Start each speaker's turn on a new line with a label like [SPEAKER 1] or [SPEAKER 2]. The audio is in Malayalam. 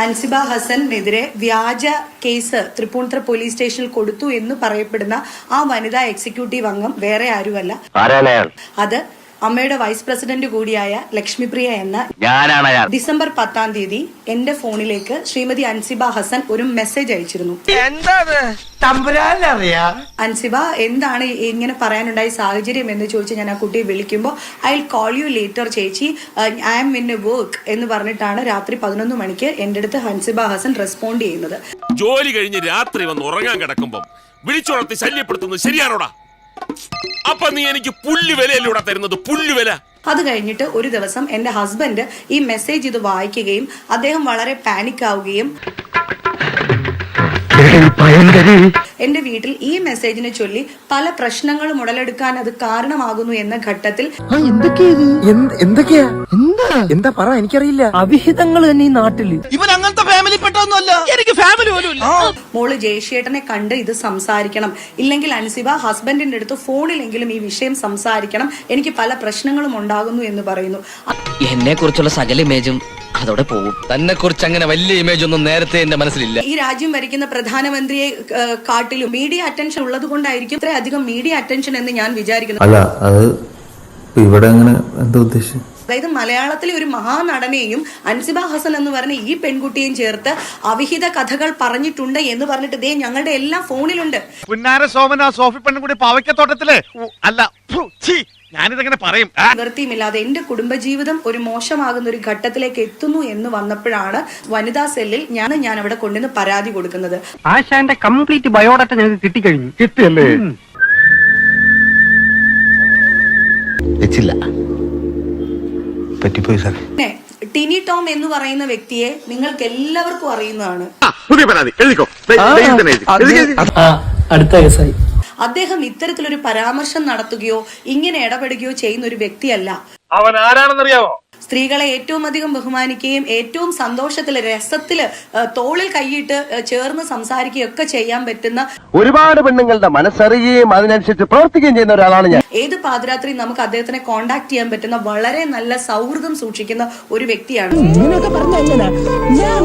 [SPEAKER 1] അൻസിബ ഹസനെതിരെ വ്യാജ കേസ് തൃപ്പൂണിത്തുറ പോലീസ് സ്റ്റേഷനിൽ കൊടുത്തു എന്ന് പറയപ്പെടുന്ന ആ വനിതാ എക്സിക്യൂട്ടീവ് അംഗം വേറെ ആരുമല്ല. അത് അമ്മയുടെ വൈസ് പ്രസിഡന്റ് കൂടിയായ ലക്ഷ്മിപ്രിയ എന്ന ഡിസംബർ 10-ാം തീയതി എന്റെ ഫോണിലേക്ക് ശ്രീമതി അൻസിബ ഹസൻ ഒരു മെസ്സേജ് അയച്ചിരുന്നു. അൻസിബ, എന്താണ് ഇങ്ങനെ പറയാനുണ്ടായ സാഹചര്യം എന്ന് ചോദിച്ച് ഞാൻ ആ കുട്ടിയെ വിളിക്കുമ്പോൾ I will call you later ചേച്ചി, I am in a work എന്ന് പറഞ്ഞിട്ടാണ് രാത്രി 11 മണിക്ക് എന്റെ അടുത്ത് അൻസിബ ഹസൻ റെസ്പോണ്ട് ചെയ്യുന്നത്.
[SPEAKER 2] ജോലി കഴിഞ്ഞ് രാത്രി വന്ന് ഉറങ്ങാൻ കിടക്കുമ്പോ വിളിച്ചുണർത്തി ശല്യപ്പെടുത്തുന്നത് ശരിയാണോടാ? അപ്പൊ നീ എനിക്ക് പുല്ലുവിലൂടെ തരുന്നത് പുല്ലുവില.
[SPEAKER 1] അത് കഴിഞ്ഞിട്ട് ഒരു ദിവസം എന്റെ ഹസ്ബൻഡ് ഈ മെസ്സേജ് ഇത് വായിക്കുകയും അദ്ദേഹം വളരെ പാനിക് ആവുകയും എന്റെ വീട്ടിൽ ഈ മെസ്സേജിനെ ചൊല്ലി പല പ്രശ്നങ്ങളും ഉടലെടുക്കാൻ അത് കാരണമാകുന്നു എന്ന ഘട്ടത്തിൽ
[SPEAKER 3] എന്താ പറ, എനിക്കറിയില്ല. അവിഹിതങ്ങൾ തന്നെ ഈ നാട്ടില്. ഇവൻ അങ്ങനത്തെ ഫാമിലി പെട്ടൊന്നുമല്ല, എനിക്ക് ഫാമിലി പോലും ഇല്ല.
[SPEAKER 1] മോള് ജയശേട്ടനെ കണ്ട് ഇത് സംസാരിക്കണം, ഇല്ലെങ്കിൽ അൻസിബ ഹസ്ബൻഡിന്റെ അടുത്ത് ഫോണിലെങ്കിലും ഈ വിഷയം സംസാരിക്കണം, എനിക്ക് പല പ്രശ്നങ്ങളും ഉണ്ടാകുന്നു എന്ന് പറയുന്നു.
[SPEAKER 4] എന്നെ കുറിച്ചുള്ള സകല ഇമേജും അതോടെ പോകും. തന്നെ കുറിച്ച് അങ്ങനെ വലിയ ഇമേജ് ഒന്നും നേരത്തെ എന്റെ മനസ്സിലില്ല.
[SPEAKER 1] ഈ രാജ്യം ഭരിക്കുന്ന പ്രധാനമന്ത്രിയെ കാട്ടിലും മീഡിയ അറ്റൻഷൻ ഉള്ളത് കൊണ്ടായിരിക്കും ഇത്രയധികം മീഡിയ അറ്റൻഷൻ എന്ന് ഞാൻ വിചാരിക്കുന്നു.
[SPEAKER 5] അല്ല, അത് ഇവിടെ അങ്ങനെ എന്താ ഉദ്ദേശിച്ചത്?
[SPEAKER 1] അതായത് മലയാളത്തിലെ ഒരു മഹാനടനെയും അൻസിബ ഹസൻ എന്ന് പറഞ്ഞ ഈ പെൺകുട്ടിയെയും ചേർത്ത് അവിഹിത കഥകൾ പറഞ്ഞിട്ടുണ്ട് എന്ന് പറഞ്ഞിട്ട് ദേ ഞങ്ങളുടെ എല്ലാം ഫോണിലുണ്ട്.
[SPEAKER 2] ഞാനിതെങ്ങനെ പറയും?
[SPEAKER 1] നിവൃത്തിയുമില്ലാതെ എന്റെ കുടുംബജീവിതം ഒരു മോശമാകുന്ന ഒരു ഘട്ടത്തിലേക്ക് എത്തുന്നു എന്ന് വന്നപ്പോഴാണ് വനിതാ സെല്ലിൽ ഞാൻ അവിടെ കൊണ്ടുവന്ന് പരാതി കൊടുക്കുന്നത്.
[SPEAKER 3] ആശാന്റെ കംപ്ലീറ്റ് ബയോഡാറ്റ ഞങ്ങൾക്ക് കിട്ടിക്കഴിഞ്ഞു. കിട്ടിയല്ലേ?
[SPEAKER 1] പിന്നെ ടിനി ടോം എന്ന് പറയുന്ന വ്യക്തിയെ നിങ്ങൾക്ക് എല്ലാവർക്കും അറിയുന്നതാണ്.
[SPEAKER 3] അടുത്ത കേസായി.
[SPEAKER 1] അദ്ദേഹം ഇത്തരത്തിലൊരു പരാമർശം നടത്തുകയോ ഇങ്ങനെ ഇടപെടുകയോ ചെയ്യുന്ന ഒരു വ്യക്തിയല്ല.
[SPEAKER 2] അവൻ ആരാണെന്നറിയാമോ?
[SPEAKER 1] സ്ത്രീകളെ ഏറ്റവും അധികം ബഹുമാനിക്കുകയും ഏറ്റവും സന്തോഷത്തില് രസത്തില് തോളിൽ കൈയിട്ട് ചേർന്ന് സംസാരിക്കുകയും ഒക്കെ ചെയ്യാൻ പറ്റുന്ന
[SPEAKER 6] ഒരുപാട് പെണ്ണുങ്ങളുടെ മനസ്സറിയുകയും അതിനനുസരിച്ച് പ്രവർത്തിക്കുകയും ചെയ്യുന്ന ഒരാളാണ് ഞാൻ.
[SPEAKER 1] ഏത് പാതിരാത്രി നമുക്ക് അദ്ദേഹത്തിനെ കോണ്ടാക്ട് ചെയ്യാൻ പറ്റുന്ന വളരെ നല്ല സൗഹൃദം സൂക്ഷിക്കുന്ന ഒരു വ്യക്തിയാണ്.
[SPEAKER 3] ഞാൻ